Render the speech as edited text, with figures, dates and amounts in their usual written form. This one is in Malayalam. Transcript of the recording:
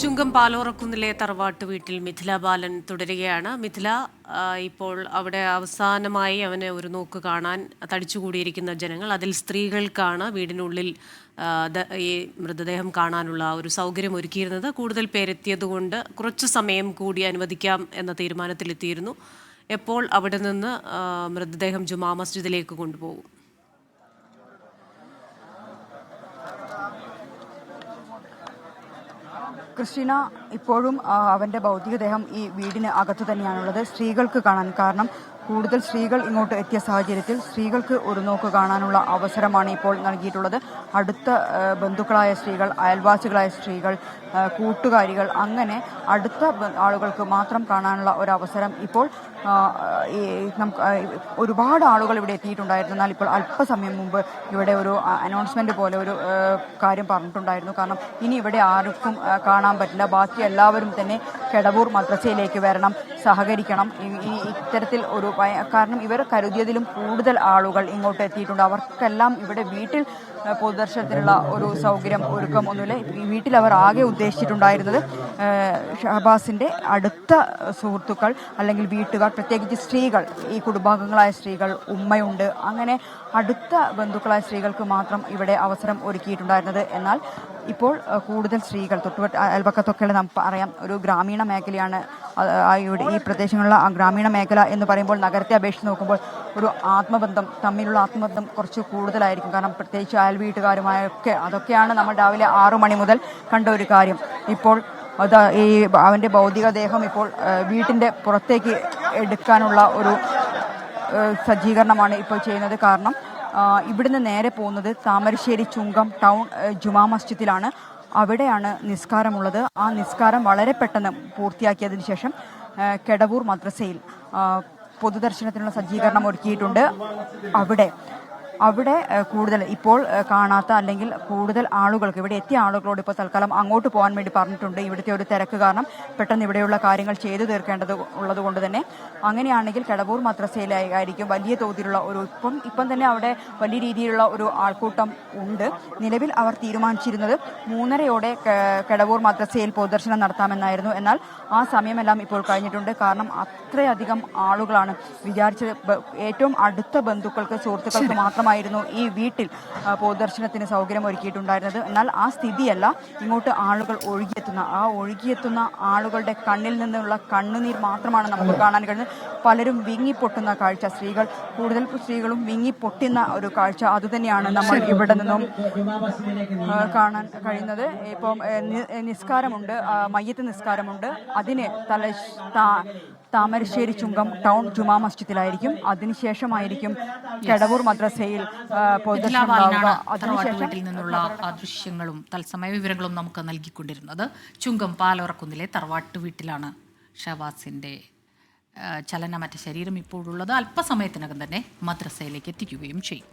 ചുങ്കം പാലോറക്കുന്നിലെ തറവാട്ട് വീട്ടിൽ മിഥില ബാലൻ തുടരുകയാണ്. മിഥില, ഇപ്പോൾ അവിടെ അവസാനമായി അവനെ ഒരു നോക്ക് കാണാൻ തടിച്ചുകൂടിയിരിക്കുന്ന ജനങ്ങൾ, അതിൽ സ്ത്രീകൾക്കാണ് വീടിനുള്ളിൽ ഈ മൃതദേഹം കാണാനുള്ള ഒരു സൗകര്യം ഒരുക്കിയിരുന്നത്. കൂടുതൽ പേരെത്തിയതുകൊണ്ട് കുറച്ചു സമയം കൂടി അനുവദിക്കാം എന്ന തീരുമാനത്തിലെത്തിയിരുന്നു. എപ്പോൾ അവിടെ നിന്ന് മൃതദേഹം ജുമാ മസ്ജിദിലേക്ക് കൊണ്ടുപോകും? ക്രിസ്റ്റീന, ഇപ്പോഴും അവൻ്റെ ഭൗതികദേഹം ഈ വീടിന് അകത്തു തന്നെയാണുള്ളത്. സ്ത്രീകൾക്ക് കാണാൻ, കാരണം കൂടുതൽ സ്ത്രീകൾ ഇങ്ങോട്ട് എത്തിയ സാഹചര്യത്തിൽ സ്ത്രീകൾക്ക് ഒരു നോക്ക് കാണാനുള്ള അവസരമാണ് ഇപ്പോൾ നൽകിയിട്ടുള്ളത്. അടുത്ത ബന്ധുക്കളായ സ്ത്രീകൾ, അയൽവാസികളായ സ്ത്രീകൾ, കൂട്ടുകാരികൾ, അങ്ങനെ അടുത്ത ആളുകൾക്ക് മാത്രം കാണാനുള്ള ഒരവസരം ഇപ്പോൾ ഒരുപാട് ആളുകൾ ഇവിടെ എത്തിയിട്ടുണ്ടായിരുന്നു. എന്നാൽ ഇപ്പോൾ അല്പസമയം മുമ്പ് ഇവിടെ ഒരു അനൗൺസ്മെന്റ് പോലെ ഒരു കാര്യം പറഞ്ഞിട്ടുണ്ടായിരുന്നു. കാരണം ഇനി ഇവിടെ ആർക്കും കാണാൻ പറ്റില്ല, ബാക്കി എല്ലാവരും തന്നെ കെടവൂർ മദ്രസയിലേക്ക് വരണം, സഹകരിക്കണം. ഇത്തരത്തിൽ ഒരു കാരണം ഇവർ കരുതിയതിലും കൂടുതൽ ആളുകൾ ഇങ്ങോട്ട് എത്തിയിട്ടുണ്ട്. അവർക്കെല്ലാം ഇവിടെ വീട്ടിൽ പൊതുദർശനത്തിനുള്ള ഒരു സൗകര്യം ഒരുക്കം ഒന്നുമില്ല. ഈ വീട്ടിൽ അവർ ആകെ ഉദ്ദേശിച്ചിട്ടുണ്ടായിരുന്നത് ഷഹബാസിന്റെ അടുത്ത സുഹൃത്തുക്കൾ അല്ലെങ്കിൽ വീട്ടുകാർ, പ്രത്യേകിച്ച് സ്ത്രീകൾ, ഈ കുടുംബാംഗങ്ങളായ സ്ത്രീകൾ, ഉമ്മയുണ്ട്, അങ്ങനെ അടുത്ത ബന്ധുക്കളായ സ്ത്രീകൾക്ക് മാത്രം ഇവിടെ അവസരം ഒരുക്കിയിട്ടുണ്ടായിരുന്നത്. എന്നാൽ ഇപ്പോൾ കൂടുതൽ സ്ത്രീകൾ, തൊട്ടുപറ്റ് അയൽപക്കത്തൊക്കെയുള്ള നമുക്ക് അറിയാം, ഒരു ഗ്രാമീണ മേഖലയാണ് ഈ പ്രദേശങ്ങളിലുള്ള ഗ്രാമീണ മേഖല എന്ന് പറയുമ്പോൾ നഗരത്തെ അപേക്ഷിച്ച് നോക്കുമ്പോൾ ഒരു തമ്മിലുള്ള ആത്മബന്ധം കുറച്ച് കൂടുതലായിരിക്കും. കാരണം പ്രത്യേകിച്ച് അയൽ വീട്ടുകാരുമായൊക്കെ അതൊക്കെയാണ് നമ്മൾ രാവിലെ 6 മണി മുതൽ കണ്ട ഒരു കാര്യം. ഇപ്പോൾ ഈ അവൻ്റെ ഭൗതികദേഹം ഇപ്പോൾ വീട്ടിൻ്റെ പുറത്തേക്ക് എടുക്കാനുള്ള ഒരു സജ്ജീകരണമാണ് ഇപ്പോൾ ചെയ്യുന്നത്. കാരണം ഇവിടുന്ന് നേരെ പോകുന്നത് താമരശ്ശേരി ചുങ്കം ടൗൺ ജുമാ മസ്ജിദിലാണ്. അവിടെയാണ് നിസ്കാരമുള്ളത്. ആ നിസ്കാരം വളരെ പെട്ടെന്ന് പൂർത്തിയാക്കിയതിന് ശേഷം കെടവൂർ മദ്രസയിൽ പൊതുദർശനത്തിനുള്ള സജ്ജീകരണം ഒരുക്കിയിട്ടുണ്ട്. അവിടെ കൂടുതൽ ഇപ്പോൾ കാണാത്ത അല്ലെങ്കിൽ കൂടുതൽ ആളുകൾക്ക്, ഇവിടെ എത്തിയ ആളുകളോട് ഇപ്പോൾ തൽക്കാലം അങ്ങോട്ട് പോകാൻ വേണ്ടി പറഞ്ഞിട്ടുണ്ട്. ഇവിടുത്തെ ഒരു തിരക്ക് കാരണം പെട്ടെന്ന് ഇവിടെയുള്ള കാര്യങ്ങൾ ചെയ്തു തീർക്കേണ്ടത് ഉള്ളതുകൊണ്ട് തന്നെ അങ്ങനെയാണെങ്കിൽ കെടവൂർ മദ്രസയിലായിരിക്കും വലിയ തോതിലുള്ള ഒരു ഇപ്പം തന്നെ അവിടെ വലിയ രീതിയിലുള്ള ഒരു ആൾക്കൂട്ടം ഉണ്ട്. നിലവിൽ അവർ തീരുമാനിച്ചിരുന്നത് 3:30 കെടവൂർ മദ്രസയിൽ പൊതുദർശനം നടത്താമെന്നായിരുന്നു. എന്നാൽ ആ സമയമെല്ലാം ഇപ്പോൾ കഴിഞ്ഞിട്ടുണ്ട്. കാരണം അത്രയധികം ആളുകളാണ് വിചാരിച്ചത്. ഏറ്റവും അടുത്ത ബന്ധുക്കൾക്ക്, സുഹൃത്തുക്കൾക്ക് മാത്രമായിരുന്നു ഈ വീട്ടിൽ പൊതുദർശനത്തിന് സൗകര്യം ഒരുക്കിയിട്ടുണ്ടായിരുന്നത്. എന്നാൽ ആ സ്ഥിതിയല്ല. ഇങ്ങോട്ട് ആളുകൾ ഒഴുകിയെത്തുന്ന ആളുകളുടെ കണ്ണിൽ നിന്നുള്ള കണ്ണുനീർ മാത്രമാണ് നമുക്ക് കാണാൻ കഴിയുന്നത്. പലരും വിങ്ങിപ്പൊട്ടുന്ന കാഴ്ച, കൂടുതൽ സ്ത്രീകളും വിങ്ങിപ്പൊട്ടുന്ന ഒരു കാഴ്ച, അതുതന്നെയാണ് നമ്മൾ ഇവിടെ നിന്നും കാണാൻ കഴിയുന്നത്. ഇപ്പം നിസ്കാരമുണ്ട്, മയ്യത്ത് നിസ്കാരമുണ്ട്. അതിന് താമരശ്ശേരി ചുങ്കം ടൗൺ ജുമാ മസ്ജിദിലായിരിക്കും. അതിനുശേഷമായിരിക്കും കെടവൂർ മദ്രസയിൽ വീട്ടിൽ നിന്നുള്ള ദൃശ്യങ്ങളും തത്സമയ വിവരങ്ങളും നമുക്ക് നൽകിക്കൊണ്ടിരുന്നത്. ചുങ്കം പാലോറക്കുന്നിലെ തറവാട്ട് വീട്ടിലാണ് ഷഹബാസിന്റെ ചലനമറ്റ ശരീരം ഇപ്പോഴുള്ളത്. അല്പസമയത്തിനകം തന്നെ മദ്രസയിലേക്ക് എത്തിക്കുകയും ചെയ്യും.